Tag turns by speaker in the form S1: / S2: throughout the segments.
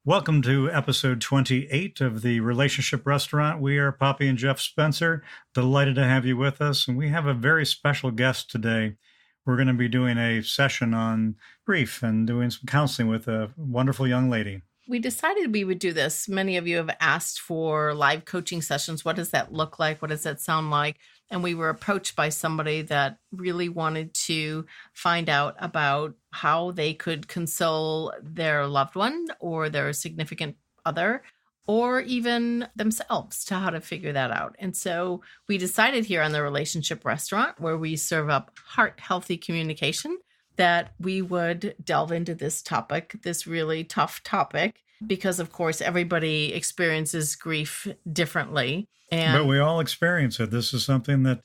S1: Welcome to episode 28 of the Relationship Restaurant. We are Poppy and Geoff Spencer. Delighted to have you with us. And we have a very special guest today. We're going to be doing a session on grief and doing some counseling with a wonderful young lady.
S2: We decided we would do this. Many of you have asked for live coaching sessions. What does that look like? What does that sound like? And we were approached by somebody that really wanted to find out about how they could console their loved one or their significant other, or even themselves, to how to figure that out. And so we decided here on the Relationship Restaurant, where we serve up heart-healthy communication, that we would delve into this topic, this really tough topic, because of course everybody experiences grief differently.
S1: But we all experience it. This is something that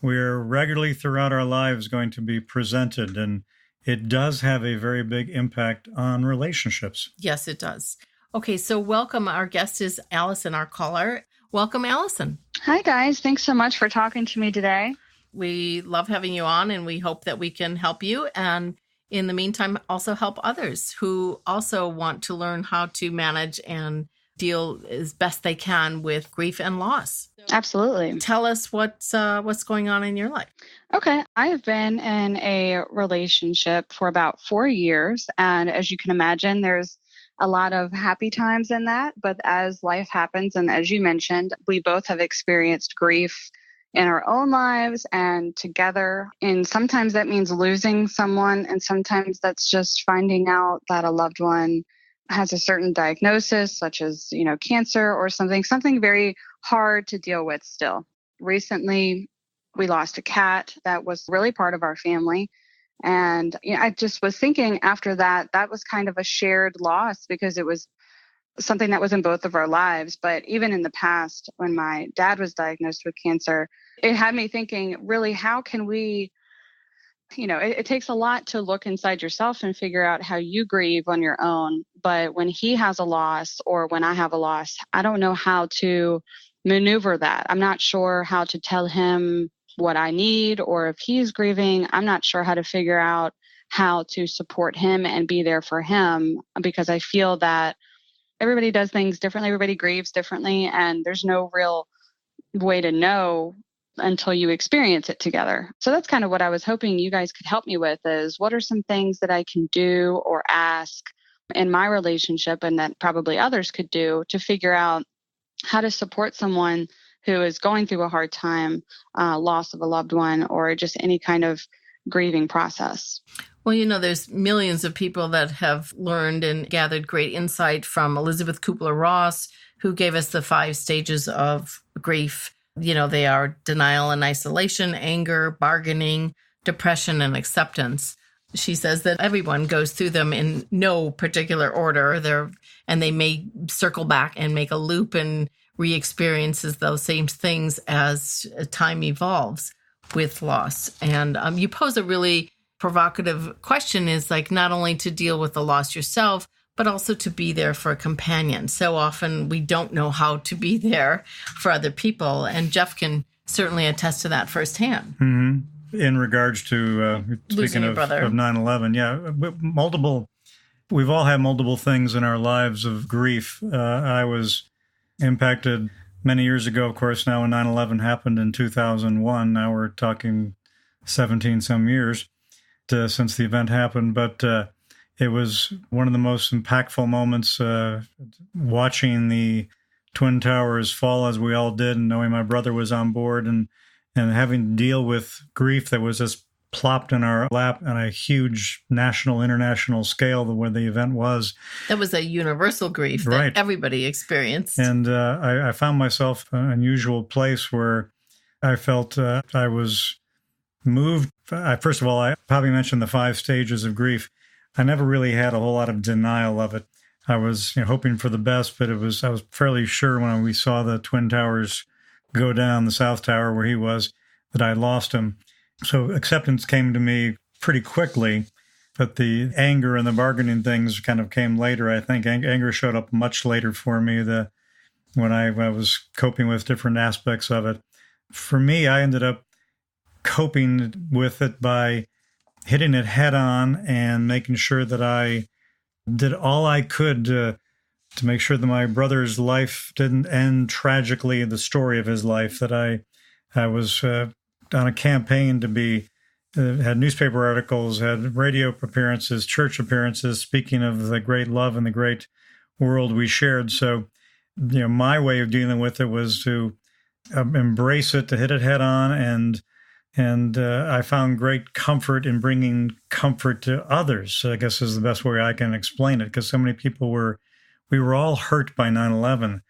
S1: we're regularly throughout our lives going to be presented, and it does have a very big impact on relationships.
S2: Yes, it does. Okay, so welcome. Our guest is Allison, our caller. Welcome, Allison.
S3: Hi, guys. Thanks so much for talking to me today.
S2: We love having you on, and we hope that we can help you. And in the meantime, also help others who also want to learn how to manage and deal as best they can with grief and loss.
S3: Absolutely.
S2: Tell us what's going on in your life.
S3: Okay. I have been in a relationship for about 4 years. And as you can imagine, there's a lot of happy times in that. But as life happens, and as you mentioned, we both have experienced grief in our own lives and together. And sometimes that means losing someone. And sometimes that's just finding out that a loved one has a certain diagnosis, such as, cancer or something very hard to deal with still. Recently, we lost a cat that was really part of our family. And I just was thinking after that was kind of a shared loss because it was something that was in both of our lives. But even in the past, when my dad was diagnosed with cancer, it had me thinking, really, how can we, it takes a lot to look inside yourself and figure out how you grieve on your own. But when he has a loss or when I have a loss, I don't know how to maneuver that. I'm not sure how to tell him what I need, or if he's grieving, I'm not sure how to figure out how to support him and be there for him, because I feel that everybody does things differently. Everybody grieves differently, and there's no real way to know until you experience it together. So that's kind of what I was hoping you guys could help me with, is what are some things that I can do or ask in my relationship, and that probably others could do, to figure out how to support someone who is going through a hard time, loss of a loved one, or just any kind of grieving process.
S2: Well, there's millions of people that have learned and gathered great insight from Elizabeth Kubler-Ross, who gave us the 5 stages of grief. They are denial and isolation, anger, bargaining, depression, and acceptance. She says that everyone goes through them in no particular order, and they may circle back and make a loop and re-experiences those same things as time evolves with loss. And you pose a really provocative question, is like not only to deal with the loss yourself, but also to be there for a companion. So often we don't know how to be there for other people. And Geoff can certainly attest to that firsthand.
S1: Mm-hmm. In regards to, speaking of 9/11, we've all had multiple things in our lives of grief. I was impacted many years ago, of course, now when 9/11 happened in 2001. Now we're talking 17 some years since the event happened. But it was one of the most impactful moments, watching the Twin Towers fall as we all did, and knowing my brother was on board, and having to deal with grief that was just plopped in our lap on a huge national, international scale, where the event was.
S2: That was a universal grief that everybody experienced.
S1: And I found myself in an unusual place where I felt I was moved. First of all, I probably mentioned the 5 stages of grief. I never really had a whole lot of denial of it. I was hoping for the best, but I was fairly sure when we saw the Twin Towers go down, the South Tower where he was, that I lost him. So acceptance came to me pretty quickly, but the anger and the bargaining things kind of came later. I think anger showed up much later for me when I was coping with different aspects of it. For me, I ended up coping with it by hitting it head on and making sure that I did all I could to to make sure that my brother's life didn't end tragically, the story of his life, that I was on a campaign to be, had newspaper articles, had radio appearances, church appearances, speaking of the great love and the great world we shared. So, my way of dealing with it was to embrace it, to hit it head on, and I found great comfort in bringing comfort to others, I guess is the best way I can explain it, because so many people we were all hurt by 9/11.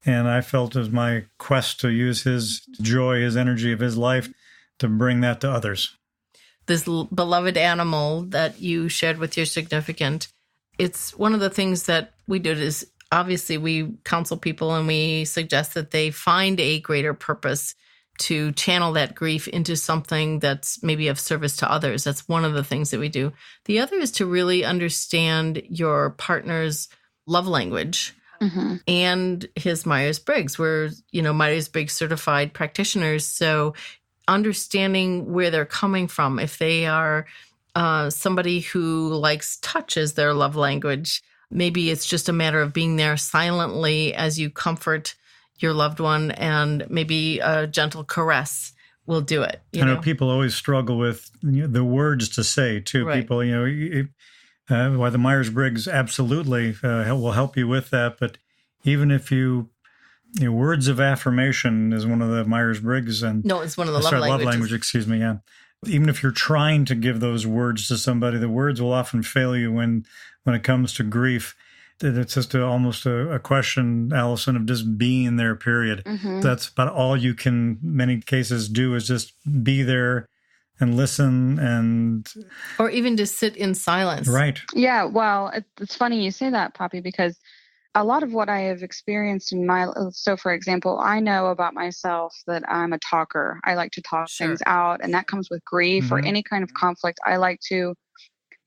S1: And I felt it was my quest to use his joy, his energy of his life to bring that to others.
S2: This beloved animal that you shared with your significant, it's one of the things that we do is obviously we counsel people and we suggest that they find a greater purpose to channel that grief into something that's maybe of service to others. That's one of the things that we do. The other is to really understand your partner's love language and his Myers-Briggs. We're, Myers-Briggs certified practitioners. So understanding where they're coming from, if they are somebody who likes touch as their love language, maybe it's just a matter of being there silently as you comfort your loved one, and maybe a gentle caress will do it.
S1: I know people always struggle with the words to say too.
S2: Right.
S1: People, why the Myers-Briggs absolutely will help you with that. But even if words of affirmation is one of the Myers-Briggs, and
S2: no, it's one of the love languages.
S1: Excuse me, yeah. Even if you're trying to give those words to somebody, the words will often fail you when it comes to grief. It's just almost a question, Allison, of just being there, period. That's about all you can, many cases, do is just be there and listen,
S2: or even just sit in silence.
S1: Right.
S3: Yeah, well, it's funny you say that, Poppy, because a lot of what I have experienced so for example, I know about myself that I'm a talker. I like to talk things out, and that comes with grief or any kind of conflict. I like to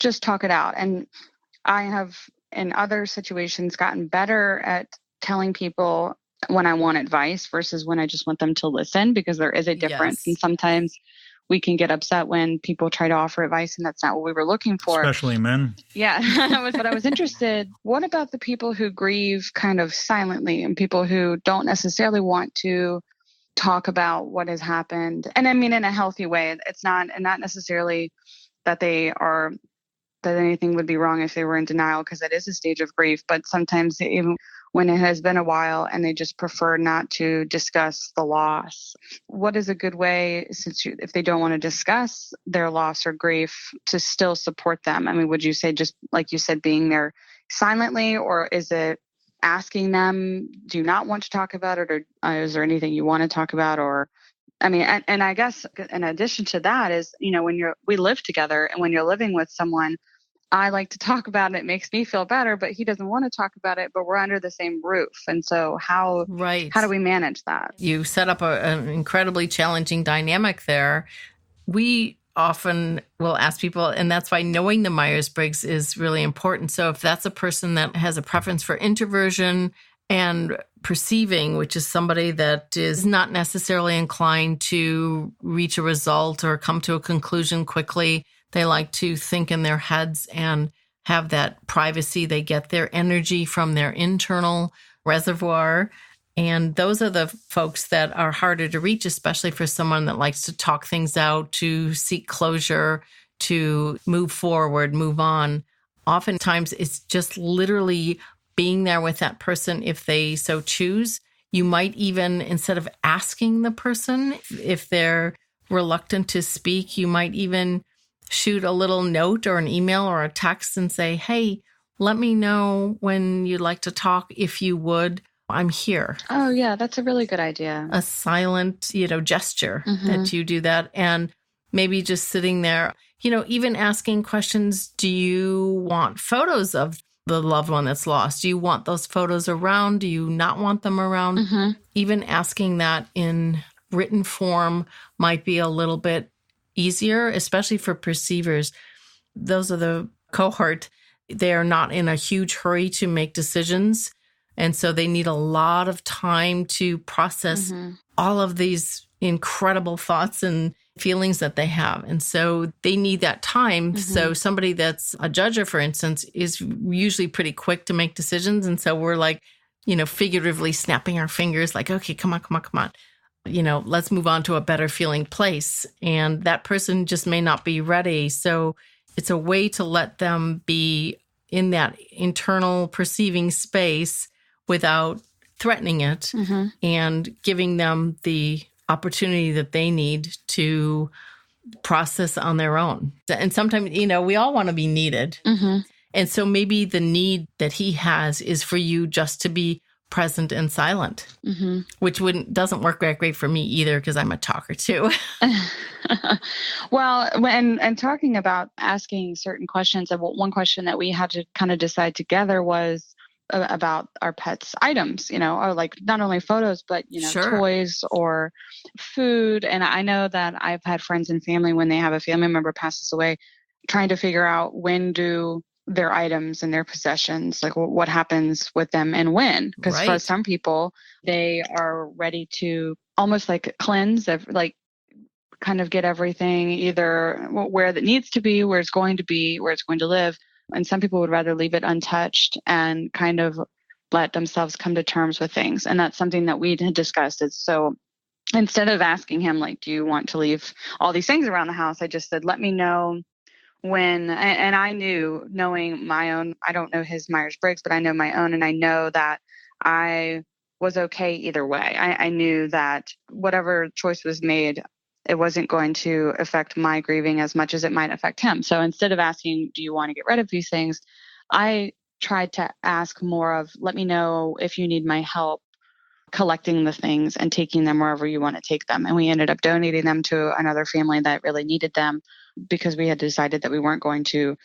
S3: just talk it out. And I have, in other situations, gotten better at telling people when I want advice versus when I just want them to listen, because there is a difference. And sometimes we can get upset when people try to offer advice and that's not what we were looking for.
S1: Especially men.
S3: Yeah. But I was interested. What about the people who grieve kind of silently and people who don't necessarily want to talk about what has happened? And I mean, in a healthy way. It's not necessarily that that anything would be wrong if they were in denial, because that is a stage of grief. But sometimes even when it has been a while and they just prefer not to discuss the loss. What is a good way, if they don't want to discuss their loss or grief, to still support them? I mean, would you say, just like you said, being there silently, or is it asking them, do you not want to talk about it, or is there anything you want to talk about? Or I mean, and I guess in addition to that is, when we live together, and when you're living with someone, I like to talk about it. It makes me feel better, but he doesn't want to talk about it, but we're under the same roof. And so how do we manage that?
S2: You set up an incredibly challenging dynamic there. We often will ask people, and that's why knowing the Myers-Briggs is really important. So if that's a person that has a preference for introversion and perceiving, which is somebody that is not necessarily inclined to reach a result or come to a conclusion quickly, they like to think in their heads and have that privacy. They get their energy from their internal reservoir. And those are the folks that are harder to reach, especially for someone that likes to talk things out, to seek closure, to move forward, move on. Oftentimes, it's just literally being there with that person if they so choose. You might even, instead of asking the person if they're reluctant to speak, you might even shoot a little note or an email or a text and say, hey, let me know when you'd like to talk. If you would, I'm here.
S3: Oh, yeah, that's a really good idea.
S2: A silent, gesture that you do that. And maybe just sitting there, even asking questions. Do you want photos of the loved one that's lost? Do you want those photos around? Do you not want them around? Even asking that in written form might be a little bit easier, especially for perceivers. Those are the cohort. They are not in a huge hurry to make decisions. And so they need a lot of time to process all of these incredible thoughts and feelings that they have. And so they need that time. So somebody that's a judger, for instance, is usually pretty quick to make decisions. And so we're like, figuratively snapping our fingers like, okay, come on. Let's move on to a better feeling place. And that person just may not be ready. So it's a way to let them be in that internal perceiving space without threatening it and giving them the opportunity that they need to process on their own. And sometimes, we all want to be needed. And so maybe the need that he has is for you just to be present and silent, which doesn't work that great for me either because I'm a talker too.
S3: Well, and talking about asking certain questions, one question that we had to kind of decide together was about our pets' items, or like not only photos, but, toys or food. And I know that I've had friends and family when they have a family member passes away, trying to figure out when do their items and their possessions, like what happens with them and when. Because for some people, they are ready to almost like cleanse, like kind of get everything either where it needs to be, where it's going to be, where it's going to live. And some people would rather leave it untouched and kind of let themselves come to terms with things. And that's something that we had discussed. So instead of asking him, like, do you want to leave all these things around the house? I just said, let me know when, and I knew, knowing my own, I don't know his Myers-Briggs, but I know my own. And I know that I was okay either way. I knew that whatever choice was made, it wasn't going to affect my grieving as much as it might affect him. So instead of asking, do you want to get rid of these things? I tried to ask more of, let me know if you need my help collecting the things and taking them wherever you want to take them. And we ended up donating them to another family that really needed them because we had decided that we weren't going to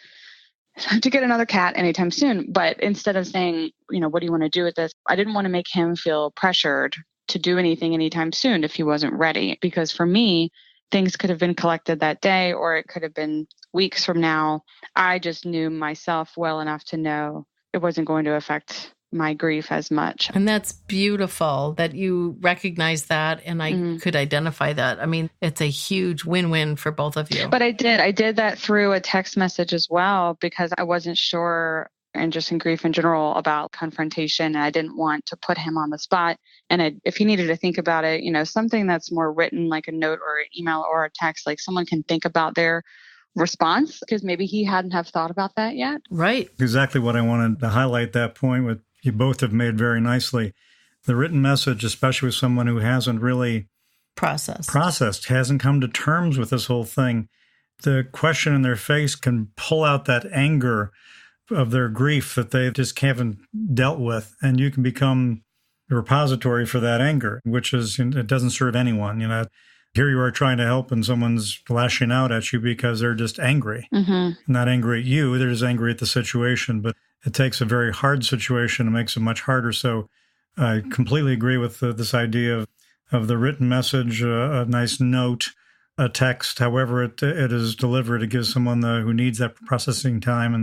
S3: get another cat anytime soon. But instead of saying, what do you want to do with this? I didn't want to make him feel pressured to do anything anytime soon if he wasn't ready. Because for me, things could have been collected that day, or it could have been weeks from now. I just knew myself well enough to know it wasn't going to affect my grief as much.
S2: And that's beautiful that you recognize that, and I could identify that. I mean, it's a huge win-win for both of you.
S3: But I did that through a text message as well, because I wasn't sure, and just in grief in general, about confrontation. And I didn't want to put him on the spot. And if he needed to think about it, something that's more written, like a note or an email or a text, like someone can think about their response, because maybe he hadn't have thought about that yet.
S2: Right.
S1: Exactly what I wanted to highlight, that point with you both have made very nicely. The written message, especially with someone who hasn't really processed, hasn't come to terms with this whole thing, the question in their face can pull out that anger of their grief that they just haven't dealt with. And you can become a repository for that anger, which is, it doesn't serve anyone. Here you are trying to help and someone's lashing out at you because they're just angry. Not angry at you, they're just angry at the situation. But it takes a very hard situation and makes it much harder. So I completely agree with this idea of the written message, a nice note, a text, however it is delivered. It gives someone who needs that processing time.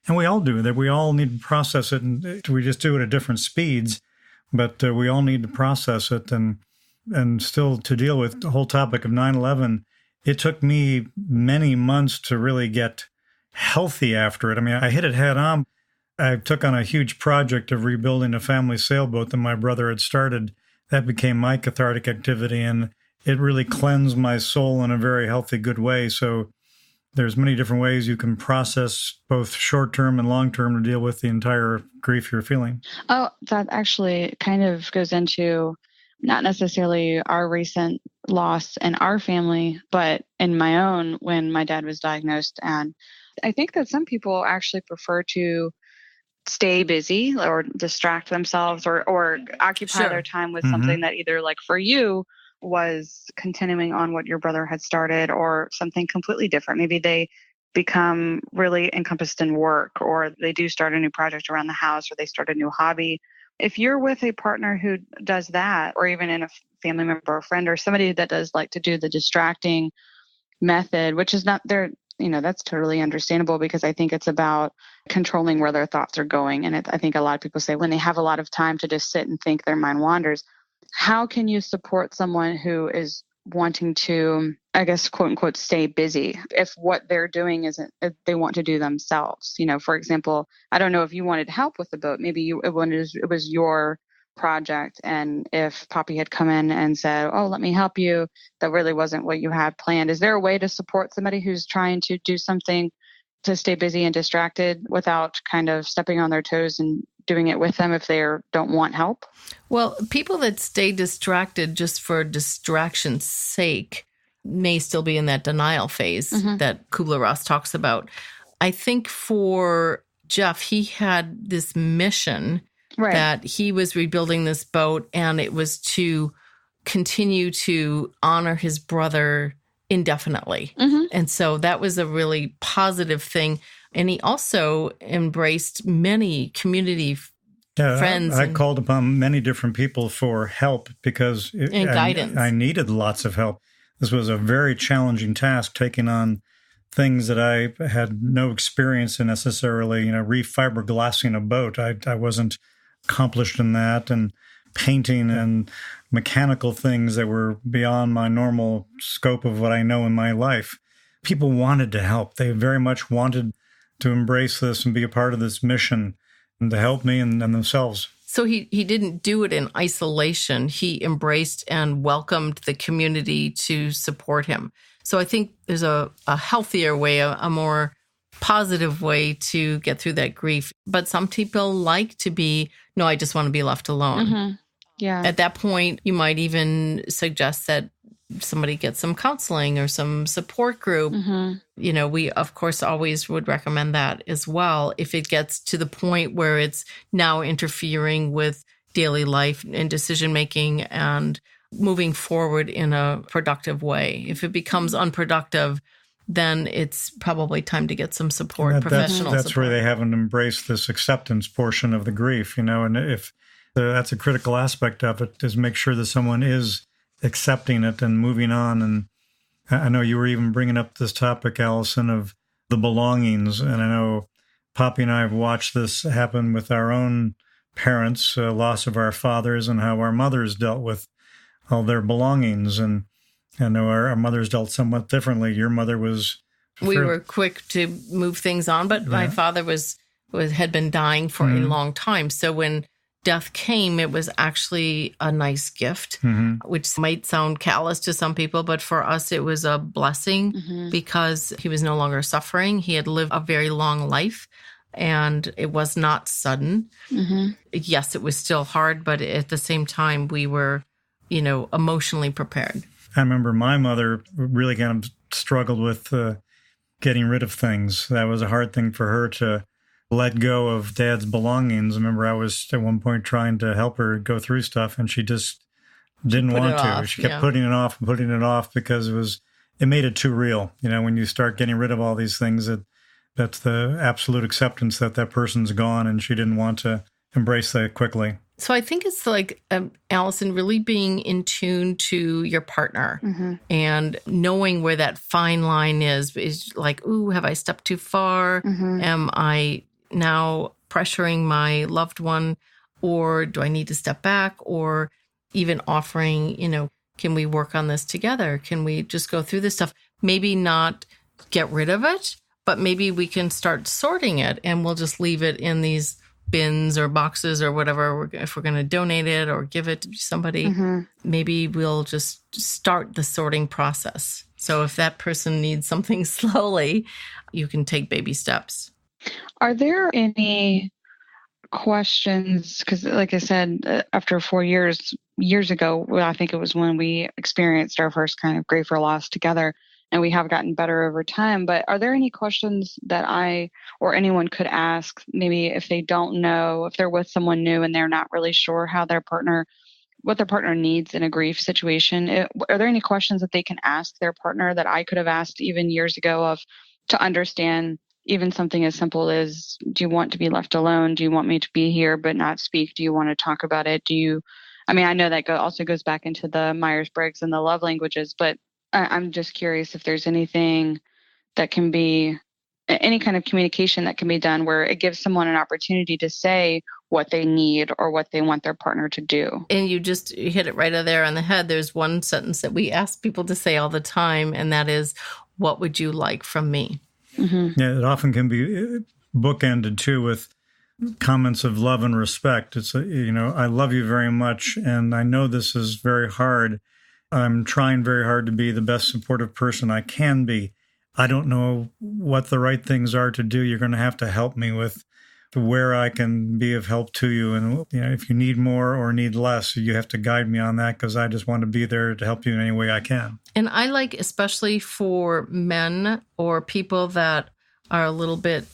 S1: And we all do that. We all need to process it. And we just do it at different speeds. But we all need to process it. And still to deal with the whole topic of 9/11, it took me many months to really get healthy after it. I mean, I hit it head on. I took on a huge project of rebuilding a family sailboat that my brother had started. That became my cathartic activity, and it really cleansed my soul in a very healthy, good way. So there's many different ways you can process both short-term and long-term to deal with the entire grief you're feeling.
S3: Oh, that actually kind of goes into not necessarily our recent loss in our family, but in my own when my dad was diagnosed. And I think that some people actually prefer to stay busy or distract themselves or occupy their time with something that either, like for you, was continuing on what your brother had started, or something completely different. Maybe they become really encompassed in work, or they do start a new project around the house, or they start a new hobby. If you're with a partner who does that, or even in a family member or friend or somebody that does like to do the distracting method, which is not their, that's totally understandable, because I think it's about controlling where their thoughts are going. And I think a lot of people say when they have a lot of time to just sit and think, their mind wanders. How can you support someone who is wanting to, I guess, quote unquote, stay busy if what they're doing isn't, if they want to do themselves. For example, I don't know if you wanted help with the boat. Maybe it was your project. And if Poppy had come in and said, oh, let me help you, that really wasn't what you had planned. Is there a way to support somebody who's trying to do something to stay busy and distracted without kind of stepping on their toes and doing it with them if they don't want help?
S2: Well, people that stay distracted just for distraction's sake may still be in that denial phase that Kubler-Ross talks about. I think for Geoff, he had this mission that he was rebuilding this boat, and it was to continue to honor his brother indefinitely. And so that was a really positive thing. And he also embraced many community friends.
S1: I called upon many different people for help because
S2: guidance.
S1: I needed lots of help. This was a very challenging task, taking on things that I had no experience in necessarily, refiberglassing a boat. I wasn't accomplished in that, and painting and mechanical things that were beyond my normal scope of what I know in my life. People wanted to help. They very much wanted to embrace this and be a part of this mission and to help me and themselves.
S2: So he didn't do it in isolation. He embraced and welcomed the community to support him. So I think there's a healthier way, a more positive way to get through that grief. But some people like to be, no, I just want to be left alone.
S3: Yeah.
S2: At that point, you might even suggest that somebody get some counseling or some support group. We, of course, always would recommend that as well. If it gets to the point where it's now interfering with daily life and decision-making and moving forward in a productive way. If it becomes unproductive, then it's probably time to get some support, professional support.
S1: That's where they haven't embraced this acceptance portion of the grief, and if that's a critical aspect of it, is make sure that someone is accepting it and moving on. And I know you were even bringing up this topic, Allison, of the belongings. And I know Poppy and I have watched this happen with our own parents, loss of our fathers, and how our mothers dealt with all their belongings. And I know our mothers dealt somewhat differently. Your mother was...
S2: We were quick to move things on, but my father had been dying for a long time. So when death came, it was actually a nice gift, which might sound callous to some people, but for us, it was a blessing because he was no longer suffering. He had lived a very long life, and it was not sudden. Yes, it was still hard, but at the same time, we were, emotionally prepared.
S1: I remember my mother really kind of struggled with getting rid of things. That was a hard thing for her to let go of Dad's belongings. I remember I was at one point trying to help her go through stuff, and she just didn't want to. She kept putting it off and putting it off because it made it too real. When you start getting rid of all these things, that's the absolute acceptance that person's gone, and she didn't want to embrace that quickly.
S2: So I think it's like, Allison, really being in tune to your partner and knowing where that fine line is like, ooh, have I stepped too far? Am I now pressuring my loved one, or do I need to step back? Or even offering, can we work on this together? Can we just go through this stuff? Maybe not get rid of it, but maybe we can start sorting it, and we'll just leave it in these bins or boxes or whatever. If we're going to donate it or give it to somebody, maybe we'll just start the sorting process. So if that person needs something slowly, you can take baby steps.
S3: Are there any questions? Because like I said, after 4 years ago, I think it was when we experienced our first kind of grief or loss together, and we have gotten better over time. But are there any questions that I or anyone could ask, maybe if they don't know, if they're with someone new and they're not really sure what their partner needs in a grief situation? Are there any questions that they can ask their partner that I could have asked even years ago to understand even something as simple as, do you want to be left alone? Do you want me to be here but not speak? Do you want to talk about it? I know that also goes back into the Myers-Briggs and the love languages, but I'm just curious if there's anything that can be, any kind of communication that can be done where it gives someone an opportunity to say what they need or what they want their partner to do.
S2: And you just hit it right there on the head. There's one sentence that we ask people to say all the time, and that is, what would you like from me?
S3: Mm-hmm.
S1: Yeah, it often can be bookended too with comments of love and respect. It's, I love you very much, and I know this is very hard. I'm trying very hard to be the best supportive person I can be. I don't know what the right things are to do. You're going to have to help me with where I can be of help to you. And if you need more or need less, you have to guide me on that, because I just want to be there to help you in any way I can.
S2: And I like, especially for men or people that are a little bit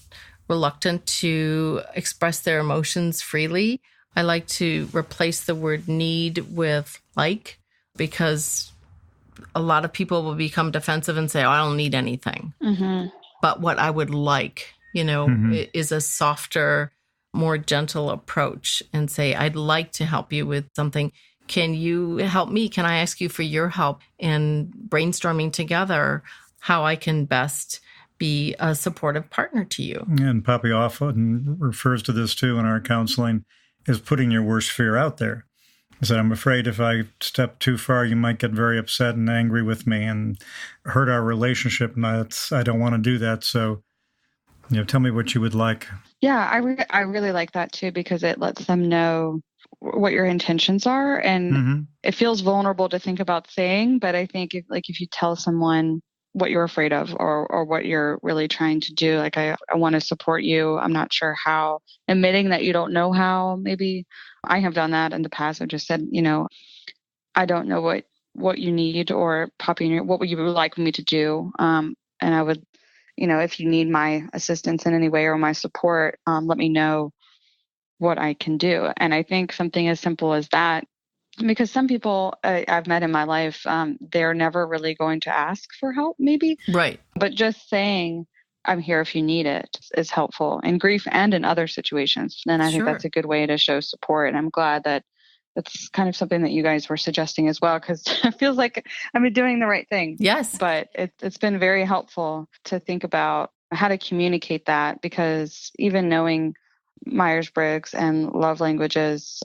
S2: reluctant to express their emotions freely, I like to replace the word need with like, because a lot of people will become defensive and say, oh, I don't need anything.
S3: Mm-hmm.
S2: But what I would like, is a softer, more gentle approach, and say, I'd like to help you with something. Can you help me? Can I ask you for your help in brainstorming together how I can best be a supportive partner to you?
S1: And Poppy often refers to this too in our counseling, is putting your worst fear out there. He said, I'm afraid if I step too far, you might get very upset and angry with me and hurt our relationship. And I don't want to do that. So, tell me what you would like.
S3: Yeah, I really like that too, because it lets them know what your intentions are. And It feels vulnerable to think about saying, but I think if you tell someone what you're afraid of or what you're really trying to do, like, I want to support you, I'm not sure how, admitting that you don't know how. Maybe I have done that in the past. I've just said, I don't know what you need, or Poppy, what would you like me to do? And I would, if you need my assistance in any way or my support, let me know what I can do. And I think something as simple as that, because some people I've met in my life, they're never really going to ask for help, maybe.
S2: Right.
S3: But just saying, I'm here if you need it, is helpful in grief and in other situations. And I think that's a good way to show support. And I'm glad that that's kind of something that you guys were suggesting as well, because it feels like I've been doing the right thing.
S2: Yes.
S3: But it's been very helpful to think about how to communicate that, because even knowing Myers-Briggs and love languages,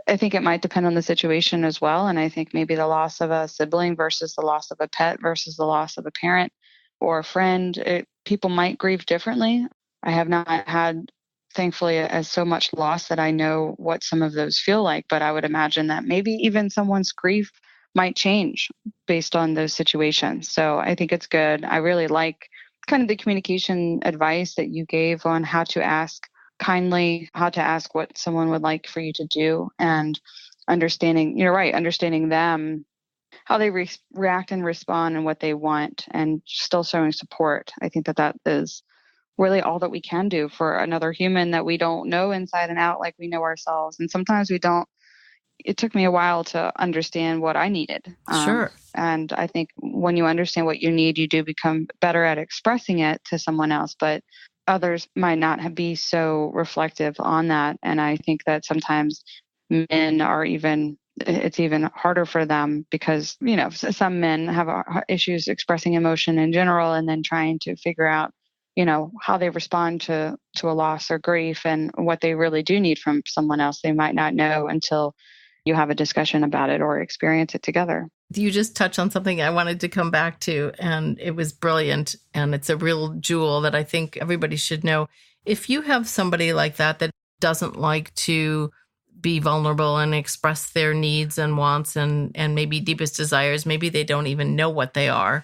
S3: I think it might depend on the situation as well. And I think maybe the loss of a sibling versus the loss of a pet versus the loss of a parent or a friend, people might grieve differently. I have not had, thankfully, as so much loss that I know what some of those feel like. But I would imagine that maybe even someone's grief might change based on those situations. So I think it's good. I really like kind of the communication advice that you gave on how to ask kindly, how to ask what someone would like for you to do, and understanding, you're right, understanding them, how they react and respond and what they want, and still showing support. I think that is really all that we can do for another human that we don't know inside and out like we know ourselves. And sometimes we don't. It took me a while to understand what I needed.
S2: Sure.
S3: And I think when you understand what you need, you do become better at expressing it to someone else. But others might not be so reflective on that. And I think that sometimes men are it's even harder for them, because, some men have issues expressing emotion in general, and then trying to figure out, how they respond to a loss or grief, and what they really do need from someone else. They might not know until you have a discussion about it or experience it together.
S2: You just touched on something I wanted to come back to, and it was brilliant. And it's a real jewel that I think everybody should know. If you have somebody like that doesn't like to be vulnerable and express their needs and wants and maybe deepest desires, maybe they don't even know what they are,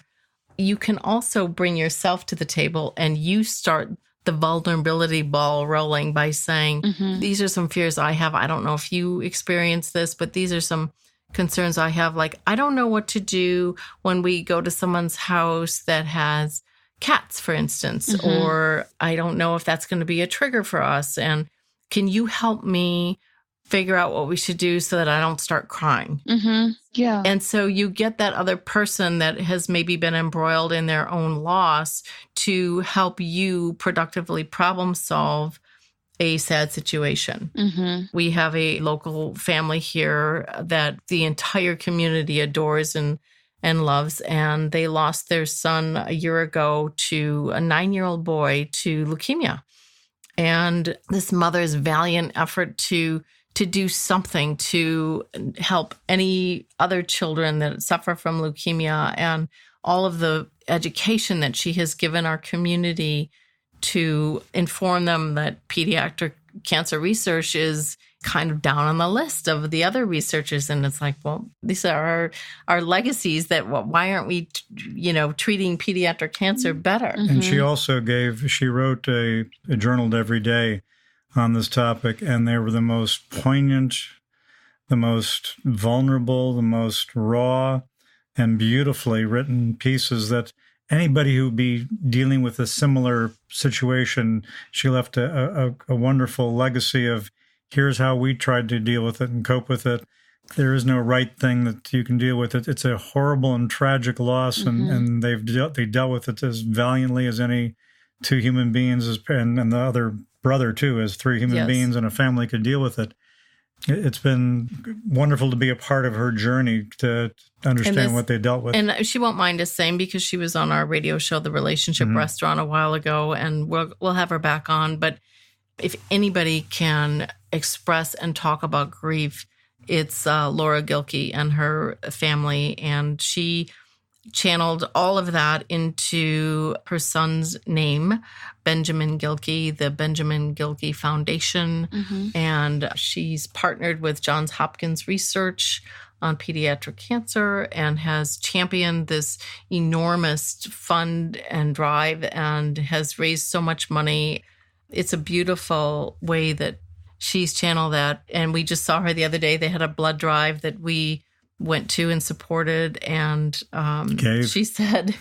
S2: you can also bring yourself to the table, and you start the vulnerability ball rolling by saying, these are some fears I have. I don't know if you experience this, but these are some concerns I have. Like, I don't know what to do when we go to someone's house that has cats, for instance, or I don't know if that's going to be a trigger for us. And can you help me figure out what we should do so that I don't start crying?
S3: Yeah.
S2: And so you get that other person that has maybe been embroiled in their own loss to help you productively problem solve a sad situation. We have a local family here that the entire community adores and loves, and they lost their son a year ago, to a 9-year-old boy, to leukemia. And this mother's valiant effort to do something to help any other children that suffer from leukemia, and all of the education that she has given our community to inform them that pediatric cancer research is kind of down on the list of the other researchers. And it's like, well, these are our legacies that, why aren't we, treating pediatric cancer better?
S1: And she also she wrote a journaled every day on this topic, and they were the most poignant, the most vulnerable, the most raw and beautifully written pieces that anybody who would be dealing with a similar situation, she left a wonderful legacy of, here's how we tried to deal with it and cope with it. There is no right thing that you can deal with it. It's a horrible and tragic loss, and they dealt with it as valiantly as any two human beings, and the other brother too, as three human beings and a family could deal with it. It's been wonderful to be a part of her journey to understand what they dealt with.
S2: And she won't mind us saying, because she was on our radio show, The Relationship Restaurant, a while ago, and we'll have her back on. But if anybody can express and talk about grief, it's Laura Gilkey and her family. And she channeled all of that into her son's name, Benjamin Gilkey, the Benjamin Gilkey Foundation. And she's partnered with Johns Hopkins Research on pediatric cancer and has championed this enormous fund and drive and has raised so much money. It's a beautiful way that she's channeled that. And we just saw her the other day. They had a blood drive that we went to and supported. And she said,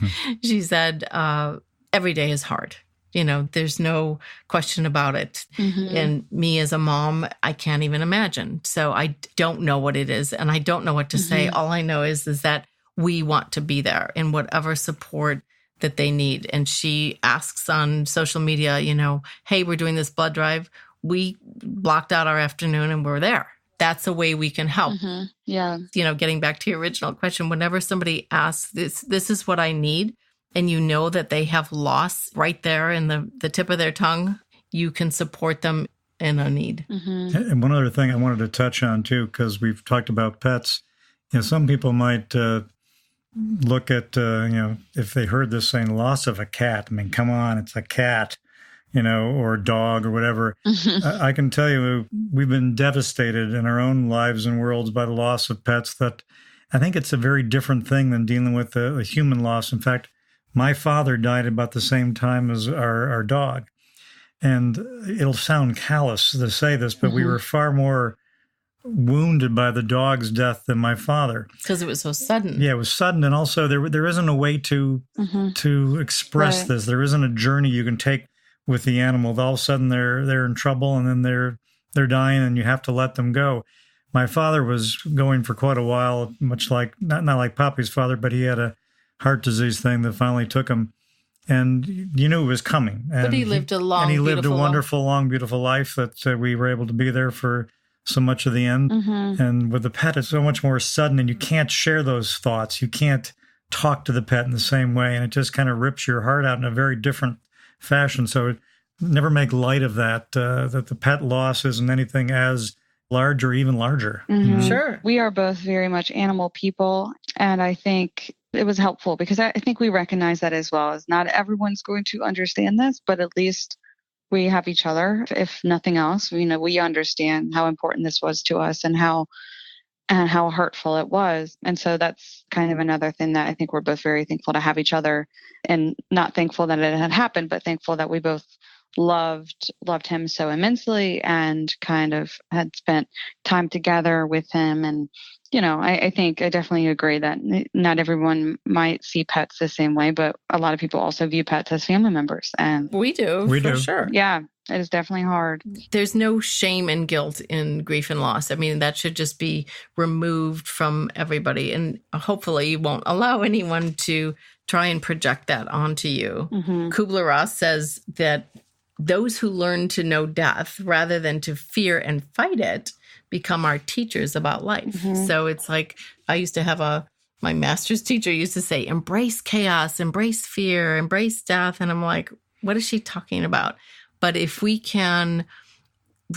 S2: every day is hard. There's no question about it. And me as a mom, I can't even imagine. So I don't know what it is, and I don't know what to say. All I know is that we want to be there in whatever support that they need. And she asks on social media, hey, we're doing this blood drive. We blocked out our afternoon and we're there. That's a way we can help.
S3: Yeah.
S2: Getting back to your original question, whenever somebody asks, this is what I need, and that they have loss right there in the tip of their tongue, you can support them in a need.
S1: And one other thing I wanted to touch on too, because we've talked about pets. Some people might look at, if they heard this saying loss of a cat, I mean, come on, it's a cat, or a dog or whatever. I can tell you, we've been devastated in our own lives and worlds by the loss of pets. That I think it's a very different thing than dealing with a human loss. In fact, my father died about the same time as our dog. And it'll sound callous to say this, but we were far more wounded by the dog's death than my father.
S2: Because it was so sudden.
S1: Yeah, it was sudden. And also there isn't a way to express this. There isn't a journey you can take with the animal. All of a sudden they're in trouble, and then they're dying, and you have to let them go. My father was going for quite a while, much like, not like Poppy's father, but he had a heart disease thing that finally took him. And you knew it was coming. And
S2: but he lived a long,
S1: wonderful, long, beautiful life that we were able to be there for so much of the end. And with the pet, it's so much more sudden, and you can't share those thoughts. You can't talk to the pet in the same way, and it just kind of rips your heart out in a very different fashion. So never make light of that, that the pet loss isn't anything as large or even larger.
S2: Sure.
S3: We are both very much animal people, and I think it was helpful because I think we recognize that as well. As not everyone's going to understand this, but at least we have each other. If nothing else, we understand how important this was to us and how hurtful it was. And so that's kind of another thing that I think we're both very thankful to have each other, and not thankful that it had happened, but thankful that we both loved him so immensely and kind of had spent time together with him. And, I think I definitely agree that not everyone might see pets the same way, but a lot of people also view pets as family members. And
S2: we do, for sure.
S3: Yeah, it is definitely hard.
S2: There's no shame and guilt in grief and loss. I mean, that should just be removed from everybody. And hopefully you won't allow anyone to try and project that onto you. Kubler-Ross says that those who learn to know death rather than to fear and fight it become our teachers about life. So it's like, I used to have my master's teacher used to say, embrace chaos, embrace fear, embrace death. And I'm like, what is she talking about? But if we can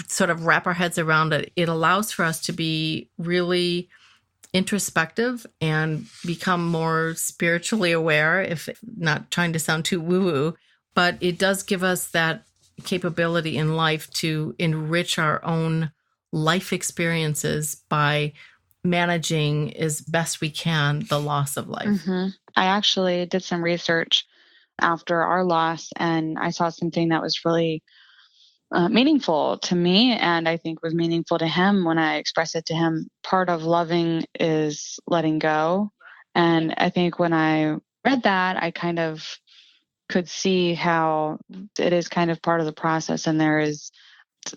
S2: sort of wrap our heads around it, it allows for us to be really introspective and become more spiritually aware, if not trying to sound too woo-woo, but it does give us that capability in life to enrich our own life experiences by managing as best we can the loss of life.
S3: I actually did some research after our loss, and I saw something that was really meaningful to me, and I think was meaningful to him when I expressed it to him. Part of loving is letting go. And I think when I read that, I kind of could see how it is kind of part of the process, and there is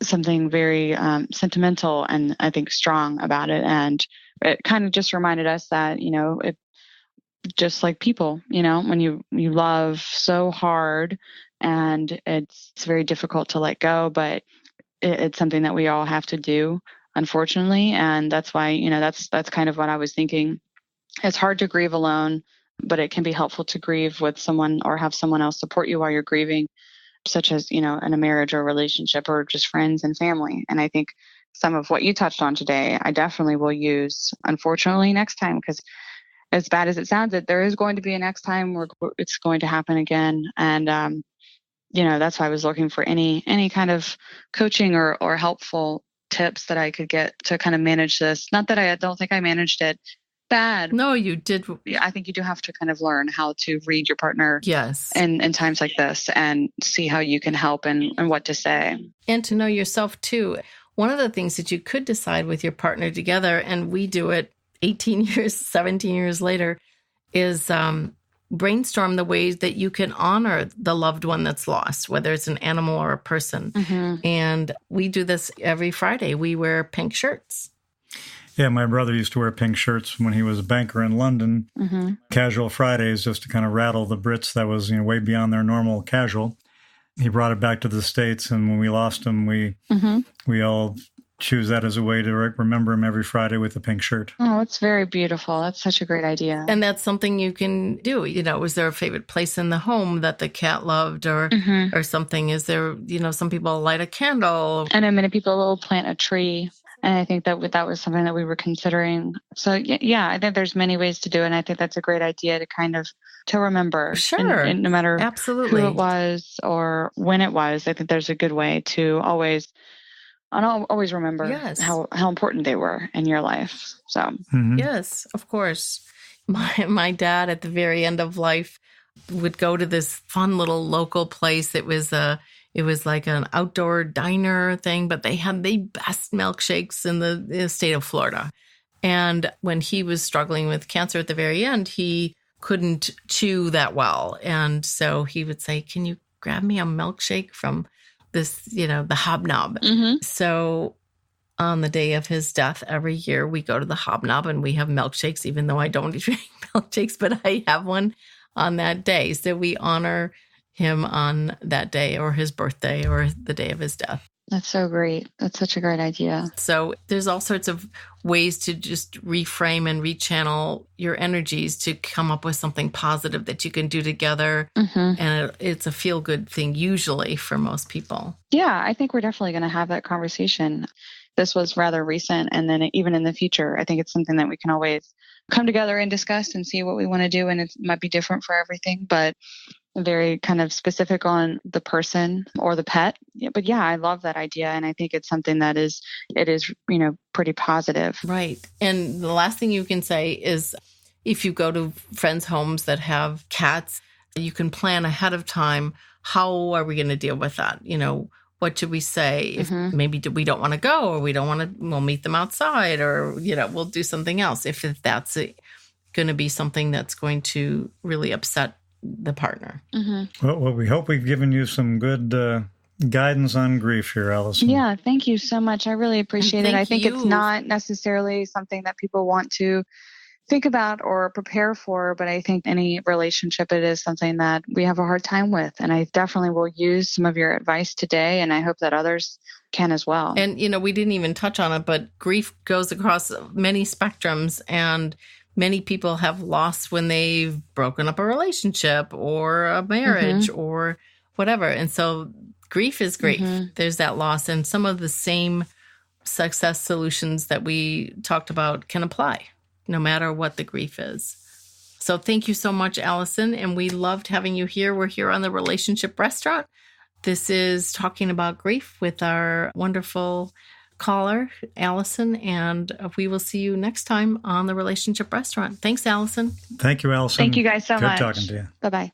S3: something very sentimental and I think strong about it. And it kind of just reminded us that, it just like people, when you love so hard and it's very difficult to let go, but it's something that we all have to do, unfortunately. And that's why, that's kind of what I was thinking. It's hard to grieve alone, but it can be helpful to grieve with someone or have someone else support you while you're grieving, such as, in a marriage or relationship or just friends and family. And I think some of what you touched on today, I definitely will use, unfortunately, next time, because as bad as it sounds, that there is going to be a next time where it's going to happen again. And, that's why I was looking for any kind of coaching or helpful tips that I could get to kind of manage this. Not that I don't think I managed it bad.
S2: No, you did.
S3: I think you do have to kind of learn how to read your partner.
S2: Yes.
S3: In times like this, and see how you can help and what to say.
S2: And to know yourself too. One of the things that you could decide with your partner together, and we do it 18 years, 17 years later, is brainstorm the ways that you can honor the loved one that's lost, whether it's an animal or a person. And we do this every Friday. We wear pink shirts.
S1: Yeah, my brother used to wear pink shirts when he was a banker in London. Casual Fridays, just to kind of rattle the Brits. That was way beyond their normal casual. He brought it back to the States, and when we lost him, we all choose that as a way to remember him every Friday with a pink shirt.
S3: Oh, it's very beautiful. That's such a great idea.
S2: And that's something you can do. Was there a favorite place in the home that the cat loved or something? Is there, some people light a candle.
S3: And many people will plant a tree. And I think that was something that we were considering. So yeah, I think there's many ways to do it. And I think that's a great idea to remember.
S2: Sure.
S3: And no matter
S2: absolutely
S3: who it was or when it was, I think there's a good way to always remember how important they were in your life. So
S2: yes, of course. My dad at the very end of life would go to this fun little local place. It was like an outdoor diner thing, but they had the best milkshakes in the state of Florida. And when he was struggling with cancer at the very end, he couldn't chew that well. And so he would say, "Can you grab me a milkshake from this, the Hobnob?" So on the day of his death, every year we go to the Hobnob and we have milkshakes, even though I don't drink milkshakes, but I have one on that day. So we honor him on that day or his birthday or the day of his death.
S3: That's so great. That's such a great idea.
S2: So there's all sorts of ways to just reframe and rechannel your energies to come up with something positive that you can do together. And it's a feel-good thing usually for most people. Yeah,
S3: I think we're definitely going to have that conversation. This was rather recent. And then even in the future, I think it's something that we can always come together and discuss and see what we want to do. And it might be different for everything, but very kind of specific on the person or the pet. But yeah, I love that idea. And I think it's something that is pretty positive.
S2: Right. And the last thing you can say is if you go to friends' homes that have cats, you can plan ahead of time. How are we going to deal with that? What should we say? If maybe we don't want to go or we don't want to, we'll meet them outside or, we'll do something else. If that's going to be something that's going to really upset the partner.
S1: Well, we hope we've given you some good guidance on grief here, Allison.
S3: Yeah, thank you so much. I really appreciate it. I think it's not necessarily something that people want to think about or prepare for, but I think any relationship, it is something that we have a hard time with. And I definitely will use some of your advice today, and I hope that others can as well.
S2: And, we didn't even touch on it, but grief goes across many spectrums, and many people have lost when they've broken up a relationship or a marriage or whatever. And so grief is grief.
S3: Mm-hmm.
S2: There's that loss. And some of the same success solutions that we talked about can apply no matter what the grief is. So thank you so much, Allison. And we loved having you here. We're here on the Relationship Restaurant. This is Talking About Grief with our wonderful caller, Allison. And we will see you next time on the Relationship Restaurant. Thanks, Allison.
S1: Thank you, Allison.
S3: Thank you guys so much.
S1: Good talking to you.
S3: Bye-bye.